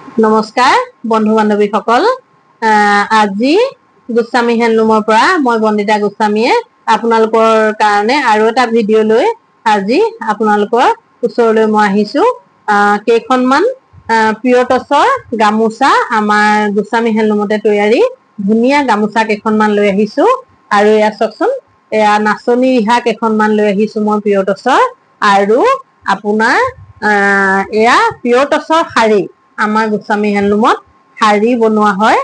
নমস্কাৰ বন্ধু বান্ধৱীসকল আজি গোস্বামী হেণ্ডলুমৰ পৰা মই বন্দিতা গোস্বামীয়ে আপোনালোকৰ কাৰণে আৰু এটা ভিডিঅ' লৈ আজি আপোনালোকৰ ওচৰলৈ মই আহিছো কেইখনমান পিয়ৰ টচৰ গামোচা আমাৰ গোস্বামী হেণ্ডলুমতে তৈয়াৰী ধুনীয়া গামোচা কেইখনমান লৈ আহিছো আৰু এয়া চাওকচোন এয়া নাচনী ৰিহা কেইখনমান লৈ আহিছো মই পিয়ৰ টচৰ আৰু আপোনাৰ এয়া পিয়ৰ টচৰ শাৰী আমাৰ গোস্বামী হেণ্ডলুমত শাৰী বনোৱা হয়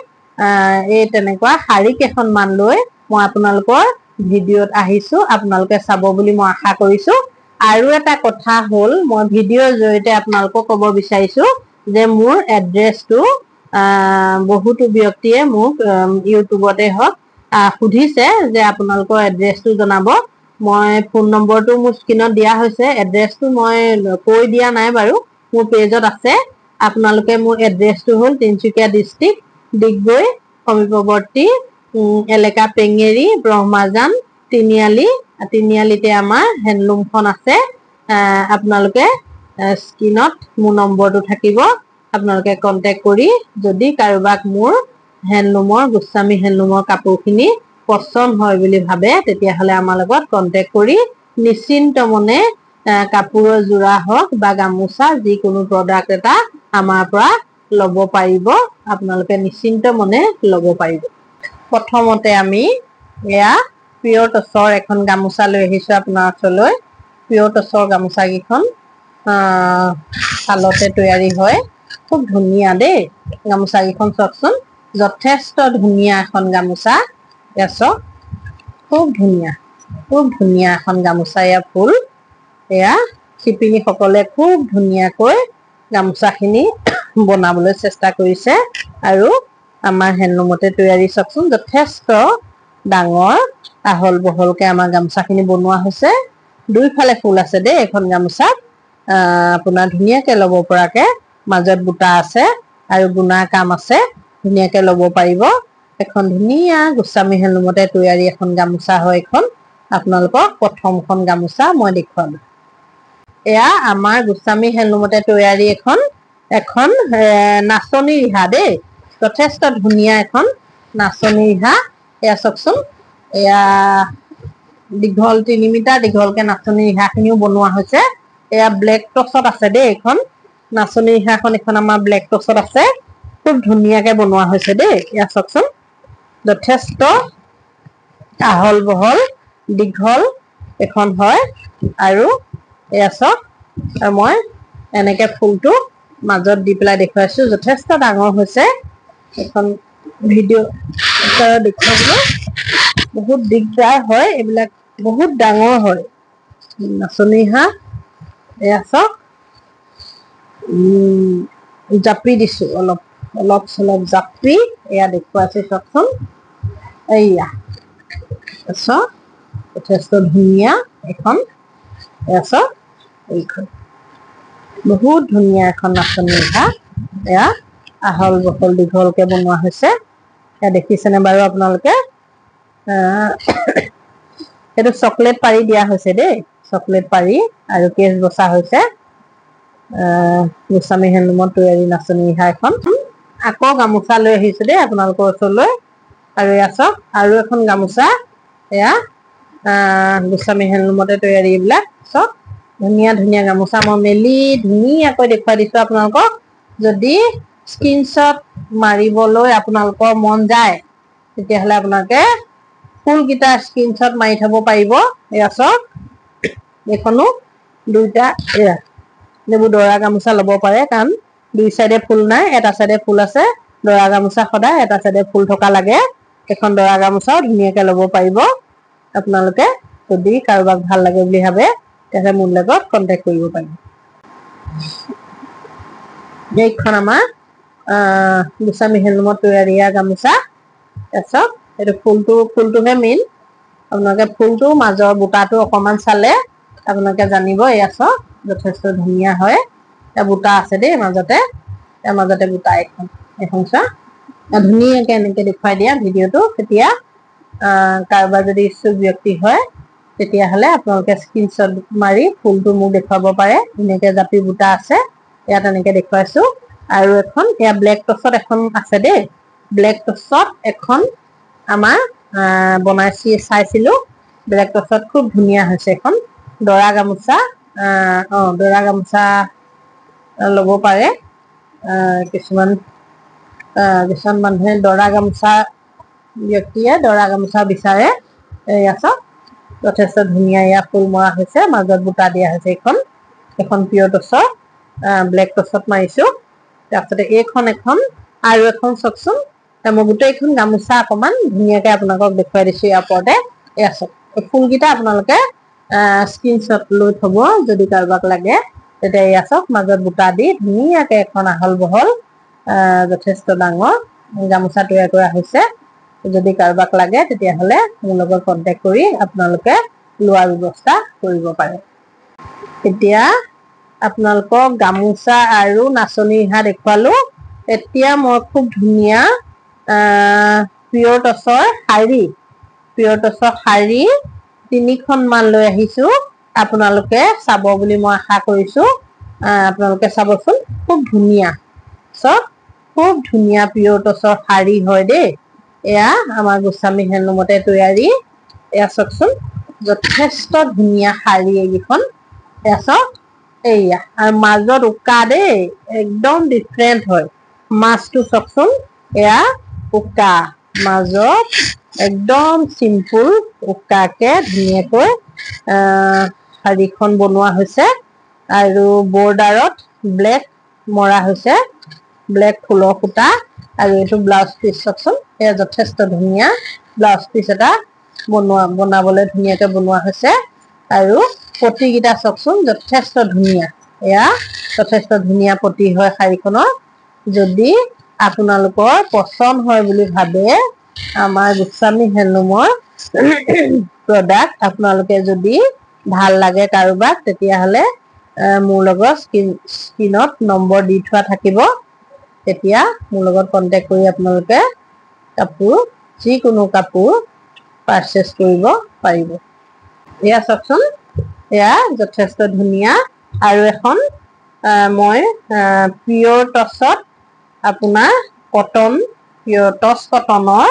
এই তেনেকুৱা শাৰী কেইখনমান লৈ মই আপোনালোকৰ ভিডিঅ'ত আহিছো আপোনালোকে চাব বুলি মই আশা কৰিছো আৰু এটা কথা হ'ল মই ভিডিঅ'ৰ জৰিয়তে আপোনালোকক ক'ব বিচাৰিছো যে মোৰ এড্ৰেছটো বহুতো ব্যক্তিয়ে মোক ইউটিউবতে হওক সুধিছে যে আপোনালোকৰ এড্ৰেছটো জনাব মই ফোন নম্বৰটো মোৰ স্ক্ৰীনত দিয়া হৈছে এড্ৰেছটো মই কৈ দিয়া নাই বাৰু মোৰ পেজত আছে আপোনালোকে মোৰ এড্ৰেছটো হ'ল তিনিচুকীয়া ডিষ্ট্ৰিক্ট ডিগবৈ সমীপৱৰ্তী এলেকা পেঙেৰি ব্ৰহ্মাজান তিনিআলিতে আমাৰ হেণ্ডলুমখন আছে আপোনালোকে স্ক্ৰীনত মোৰ নম্বৰটো থাকিব আপোনালোকে কন্টেক্ট কৰি যদি কাৰোবাক মোৰ হেণ্ডলুমৰ গোস্বামী হেণ্ডলুমৰ কাপোৰখিনি পছন্দ হয় বুলি ভাবে তেতিয়াহ'লে আমাৰ লগত কন্টেক্ট কৰি নিশ্চিন্ত মনে কাপোৰৰ যোৰা হওক বা গামোচা যিকোনো প্ৰডাক্ট এটা আমাৰ পৰা ল'ব পাৰিব আপোনালোকে নিশ্চিন্ত মনে ল'ব পাৰিব প্ৰথমতে আমি এয়া পিয়ৰ টচৰ এখন গামোচা লৈ আহিছো আপোনাৰ ওচৰলৈ পিয়ৰ টচৰ গামোচা কেইখন শালতে তৈয়াৰী হয় খুব ধুনীয়া দেই গামোচা কেইখন চাওকচোন যথেষ্ট ধুনীয়া এখন গামোচা এয়া চাওক খুব ধুনীয়া এখন গামোচা এয়া ফুল এয়া শিপিনী সকলে খুব ধুনীয়াকৈ গামোচাখিনি বনাবলৈ চেষ্টা কৰিছে আৰু আমাৰ হেণ্ডলুমতে তৈয়াৰী চাওকচোন যথেষ্ট ডাঙৰ আহল বহলকে আমাৰ গামোচাখিনি বনোৱা হৈছে দুইফালে ফুল আছে দেই এখন গামোচাত আপোনাৰ ধুনীয়াকে ল'ব পৰাকে মাজত বুটা আছে আৰু গুণাৰ কাম আছে ধুনীয়াকে ল'ব পাৰিব এখন ধুনীয়া গোস্বামী হেণ্ডলুমতে তৈয়াৰী এখন গামোচা হয় এখন আপোনালোকক প্ৰথমখন গামোচা মই দেখুৱালো এয়া আমাৰ গোস্বামী হেণ্ডলুমতে তৈয়াৰী এখন নাচনী ৰিহা দেই যথেষ্ট ধুনীয়া এখন নাচনী ৰিহা এয়া চাওকচোন এয়া দীঘল 3 মিটাৰ দীঘলকে নাচনী ৰিহাখিনিও বনোৱা হৈছে এয়া ব্লেক টচত আছে দেই এখন নাচনী ৰিহাখন এখন আমাৰ ব্লেক টচত আছে খুব ধুনীয়াকে বনোৱা হৈছে দেই এয়া চাওকচোন যথেষ্ট আহল বহল দীঘল এখন হয় আৰু এয়া চাওক মই এনেকে ফুলটো মাজত দি পেলাই দেখুৱাইছো যথেষ্ট ডাঙৰ হৈছে এখন ভিডিঅ' দেখুৱাবলৈ বহুত দিগদাৰ হয় এইবিলাক বহুত ডাঙৰ হয় নাচনী ৰিহা এয়া চাওক জাপি দিছো অলপ চলপ জাপি এয়া দেখুৱাইছো চাওকচোন এয়া চাওক যথেষ্ট ধুনীয়া এখন এয়া চাওক এইখন বহুত ধুনীয়া এখন নাচনী ৰিহা এয়া আহল বহল দীঘলকে বনোৱা হৈছে এয়া দেখিছেনে বাৰু আপোনালোকে এইটো চকলেট পাৰি দিয়া হৈছে দেই চকলেট পাৰি আৰু কেছ বচা হৈছে গোস্বামী হেণ্ডলুমত তৈয়াৰী নাচনী ৰিহা এখন আকৌ গামোচা লৈ আহিছো দেই আপোনালোকৰ ওচৰলৈ আৰু এয়া চাওক আৰু এখন গামোচা এয়া গোস্বামী হেণ্ডলুমতে তৈয়াৰী এইবিলাক চাওক ধুনীয়া গামোচা মই মেলি ধুনীয়াকৈ দেখুৱাই দিছো আপোনালোকক যদি স্ক্ৰীনশ্বট মাৰিবলৈ আপোনালোকৰ মন যায় তেতিয়াহ'লে আপোনালোকে ফুলকেইটা স্ক্ৰীনশ্বট মাৰি থব পাৰিব এয়া চাওক এইখনো দুইটা এয়া এইবোৰ দৰা গামোচা ল'ব পাৰে কাৰণ দুই চাইডে ফুল নাই এটা চাইডে ফুল আছে দৰা গামোচা সদায় এটা চাইডে ফুল থকা লাগে এখন দৰা গামোচাও ধুনীয়াকে ল'ব পাৰিব আপোনালোকে যদি কাৰোবাক ভাল লাগে বুলি ভাবে তেতিয়াহ'লে মোৰ লগত কন্টেক্ট কৰিব পাৰিব এইখন আমাৰ গোস্বামী হেণ্ডলুমত তৈয়াৰী গামোচা চাওক এইটো ফুলটোহে মেইন আপোনালোকে ফুলটো মাজৰ বুটাটো অকমান চালে আপোনালোকে জানিব এয়া চাওক যথেষ্ট ধুনীয়া হয় এটা বুটা আছে দেই মাজতে বুটা এখন চাওক ধুনীয়াকে এনেকে দেখুৱাই দিয়া ভিডিঅ'টো তেতিয়া কাৰোবাৰ যদি ইচ্ছুক ব্যক্তি হয় তেতিয়াহ'লে আপোনালোকে স্ক্ৰীনশ্বট মাৰি ফুলটো মোক দেখুৱাব পাৰে ধুনীয়াকে জাপি বুটা আছে ইয়াত এনেকে দেখুৱাইছো আৰু এখন এয়া ব্লেক টছত এখন আছে দেই ব্লেক টছত এখন আমাৰ বনাইছি চাইছিলো ব্লেক টছত খুব ধুনীয়া হৈছে এখন দৰা গামোচা দৰা গামোচা ল'ব পাৰে কিছুমান মানুহে দৰা গামোচা ব্যক্তিয়ে দৰা গামোচা বিচাৰে এয়া চাওক যথেষ্ট ধুনীয়া এয়া ফুল মৰা হৈছে মাজত বুটা দিয়া হৈছে এখন পিয়ৰ টছৰ ব্লেক টছত মাৰিছো তাৰপিছতে এইখন এখন আৰু এখন চাওকচোন মই গোটেইখন গামোচা অকমান ধুনীয়াকে আপোনালোকক দেখুৱাই দিছো ইয়াৰ ওপৰতে এয়া চাওক এই ফুলকেইটা আপোনালোকে স্ক্ৰীনশ্বট লৈ থব যদি কাৰোবাক লাগে তেতিয়া এয়া চাওক মাজত বুটা দি ধুনীয়াকে এখন আহল বহল যথেষ্ট ডাঙৰ গামোচা তৈয়াৰ কৰা হৈছে যদি কাৰোবাক লাগে তেতিয়াহ'লে মোৰ লগত কন্টেক্ট কৰি আপোনালোকে লোৱাৰ ব্যৱস্থা কৰিব পাৰে এতিয়া আপোনালোকক গামোচা আৰু নাচনী ৰিহা দেখুৱালো এতিয়া মই খুব ধুনীয়া পিয়ৰ টছৰ শাৰী 3খন মান লৈ আহিছো আপোনালোকে চাব বুলি মই আশা কৰিছো আপোনালোকে চাবচোন খুব ধুনীয়া খুব ধুনীয়া পিয়ৰ টছৰ শাৰী হয় দেই এয়া আমাৰ গোস্বামী হেণ্ডলুমতে তৈয়াৰী এয়া চাওকচোন যথেষ্ট ধুনীয়া শাৰী এইখন এয়া চাওক এয়া আৰু মাজত উকা দেই একদম ডিফাৰেণ্ট হয় মাছটো চাওকচোন এয়া উকা মাজত একদম চিম্পুল উকাকে ধুনীয়াকৈ শাৰীখন বনোৱা হৈছে আৰু বৰ্ডাৰত ব্লেক মৰা হৈছে ব্লেক ফুলৰ সূতা আৰু এইটো ব্লাউজ পিচ চাওকচোন এয়া যথেষ্ট ধুনীয়া ব্লাউজ পিচ এটা বনাবলৈ ধুনীয়াকে বনোৱা হৈছে আৰু পটিকেইটা চাওকচোন যথেষ্ট ধুনীয়া এয়া যথেষ্ট ধুনীয়া পটি হয় শাৰীখনৰ যদি আপোনালোকৰ পছন্দ হয় বুলি ভাবে আমাৰ গোস্বামী হেণ্ডলুমৰ প্ৰডাক্ট আপোনালোকে যদি ভাল লাগে কাৰোবাক তেতিয়াহ'লে মোৰ লগত স্ক্ৰীনত নম্বৰ দি থোৱা থাকিব তেতিয়া মোৰ লগত কন্টেক্ট কৰি আপোনালোকে কাপোৰ যিকোনো কাপোৰ পাৰচেজ কৰিব পাৰিব এয়া চাওকচোন এয়া যথেষ্ট ধুনীয়া আৰু এখন মই পিয়ৰ টছত আপোনাৰ পিয়ৰ টছ কটনৰ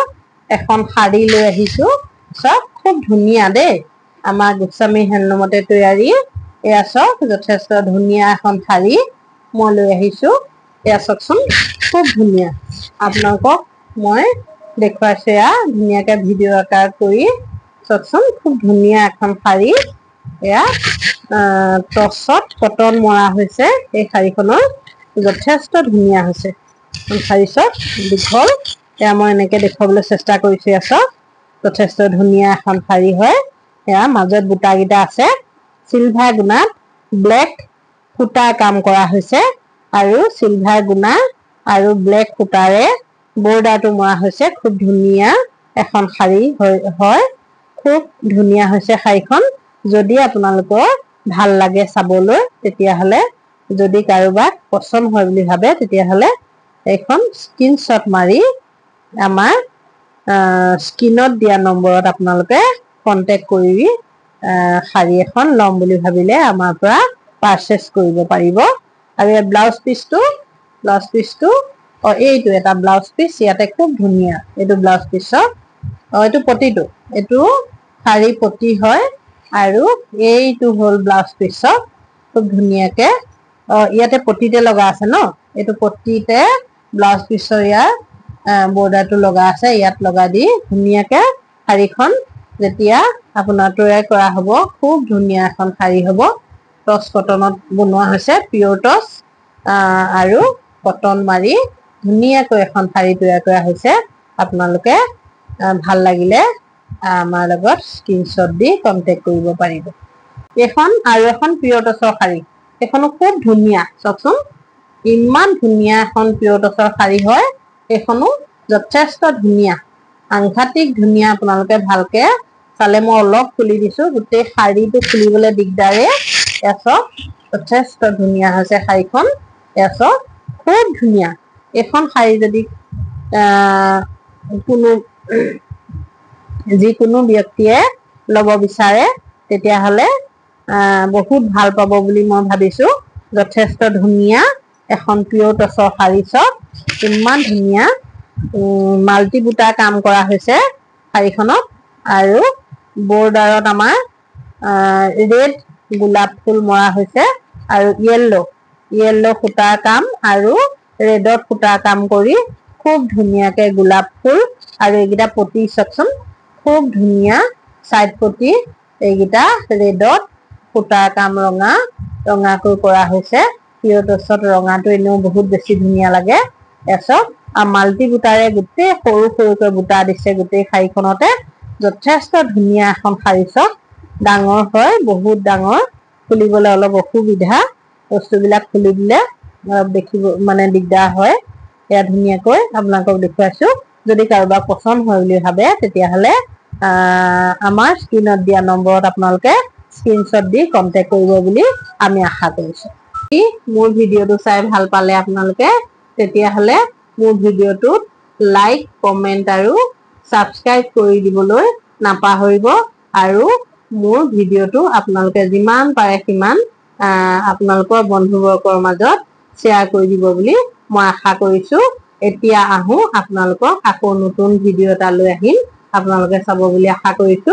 এখন শাৰী লৈ আহিছো চাওক খুব ধুনীয়া দেই আমাৰ গোস্বামী হেণ্ডলুমতে তৈয়াৰী এয়া চাওক যথেষ্ট ধুনীয়া এখন শাৰী মই লৈ আহিছো এয়া চাওকচোন খুব ধুনীয়া আপোনালোকক মই দেখুৱাইছো এয়া ধুনীয়াকে ভিডিঅ' আকাৰ কৰি চাওকচোন খুব ধুনীয়া এখন শাৰী এয়া টছত কটন মৰা হৈছে এই শাৰীখনৰ যথেষ্ট ধুনীয়া হৈছে শাৰী চাওক দীঘল এয়া মই এনেকে দেখুৱাবলৈ চেষ্টা কৰিছো এয়া চাওক যথেষ্ট ধুনীয়া এখন শাৰী হয় এয়া মাজত বুটাকেইটা আছে চিলভাৰ গুণাত ব্লেক সূতাৰ কাম কৰা হৈছে আৰু চিলভাৰ গুণা আৰু ব্লেক সূতাৰে বৰ্ডাৰটো মৰা হৈছে খুব ধুনীয়া এখন শাৰী হয় খুব ধুনীয়া হৈছে শাৰীখন যদি আপোনালোকৰ ভাল লাগে চাবলৈ তেতিয়াহ'লে যদি কাৰোবাক পছন্দ হয় বুলি ভাবে তেতিয়াহ'লে এখন স্ক্ৰীনশ্বট মাৰি আমাৰ স্ক্ৰীনত দিয়া নম্বৰত আপোনালোকে কন্টেক্ট কৰি শাৰী এখন ল'ম বুলি ভাবিলে আমাৰ পৰা পাৰচেজ কৰিব পাৰিব আৰু এই ব্লাউজ পিচটো এইটো এটা ব্লাউজ পিচ ইয়াতে খুব ধুনীয়া এইটো ব্লাউজ পিচৰ এইটো পটিটো এইটো শাৰী পটি হয় আৰু এইটো হ'ল ব্লাউজ পিচৰ খুব ধুনীয়াকে ইয়াতে পটিতে লগা আছে ন এইটো পটিতে ব্লাউজ পিচৰ ইয়াৰ বৰ্ডাৰটো লগা আছে ইয়াত লগা দি ধুনীয়াকে শাৰীখন যেতিয়া আপোনাৰ তৈয়াৰ কৰা হ'ব খুব ধুনীয়া এখন শাৰী হ'ব টছ কটনত বনোৱা হৈছে পিয়ৰ টছ আৰু কটন মাৰি ধুনীয়াকৈ এখন শাৰী তৈয়াৰ কৰা হৈছে আপোনালোকে ভাল লাগিলে আমাৰ লগত স্ক্ৰীনশ্বট দি কন্টেক্ট কৰিব পাৰিব এখন আৰু এখন পিয়ৰ টছৰ শাৰী এখনো খুব ধুনীয়া চাওকচোন ইমান ধুনীয়া এখন পিয়ৰ টছৰ শাৰী হয় এখনো যথেষ্ট ধুনীয়া সাংঘাতিক ধুনীয়া আপোনালোকে ভালকে চালে মই অলপ খুলি দিছো গোটেই শাৰীটো খুলিবলৈ দিগদাৰে এয়া চাওক যথেষ্ট ধুনীয়া হৈছে শাৰীখন এয়া চাওক খুব ধুনীয়া এখন শাৰী যদি যিকোনো ব্যক্তিয়ে ল'ব বিচাৰে তেতিয়াহ'লে বহুত ভাল পাব বুলি মই ভাবিছো যথেষ্ট ধুনীয়া এখন পিয়ৰ টচৰ শাৰী চব ইমান ধুনীয়া মাল্টি বুটা কাম কৰা হৈছে শাৰীখনত আৰু বৰ্ডাৰত আমাৰ ৰেড গোলাপ ফুল মৰা হৈছে আৰু ইয়েলো সূতাৰ কাম আৰু ৰেডত সূতাৰ কাম কৰি খুব ধুনীয়াকে গোলাপ ফুল আৰু এইকেইটা পটি চাওকচোন খুব ধুনীয়া সাইড পটি এইকেইটা ৰেডত সূতাৰ কাম ৰঙাকৈ কৰা হৈছে পিয়ৰ টচত ৰঙাটো এনেও বহুত বেছি ধুনীয়া লাগে এচক আৰু মাল্টি বুটাৰে গোটেই সৰুকৈ বুটা দিছে গোটেই শাৰীখনতে যথেষ্ট ধুনীয়া এখন শাৰী চক ডাঙৰ হয় বহুত ডাঙৰ খুলিবলৈ অলপ অসুবিধা বস্তুবিলাক খুলি দিলে দেখিব মানে দিগদাৰ হয় এয়া ধুনীয়াকৈ আপোনালোকক দেখুৱাইছো যদি কাৰোবাৰ পছন্দ হয় বুলি ভাবে তেতিয়াহলে আমাৰ স্ক্ৰিনত দিয়া নম্বৰত আপোনালোকে স্ক্ৰিনশ্বট দি কন্টেক্ট কৰিব বুলি আমি আশা কৰিছো মোৰ ভিডিঅটো চাই ভাল পালে আপোনালোকে তেতিয়াহলে মোৰ ভিডিঅটোত লাইক কমেন্ট আৰু সাবস্ক্ৰাইব কৰি দিবলৈ নাপাহৰিব আৰু মোৰ ভিডিঅটো আপোনালোকে যিমান পাৰে সিমান আপোনালোকৰ বন্ধুবৰ্গৰ মাজত শ্বেয়াৰ কৰি দিব বুলি মই আশা কৰিছো এতিয়া আহো আপোনালোকক আকৌ নতুন ভিডিঅ' এটা লৈ আহিম আপোনালোকে চাব বুলি আশা কৰিছো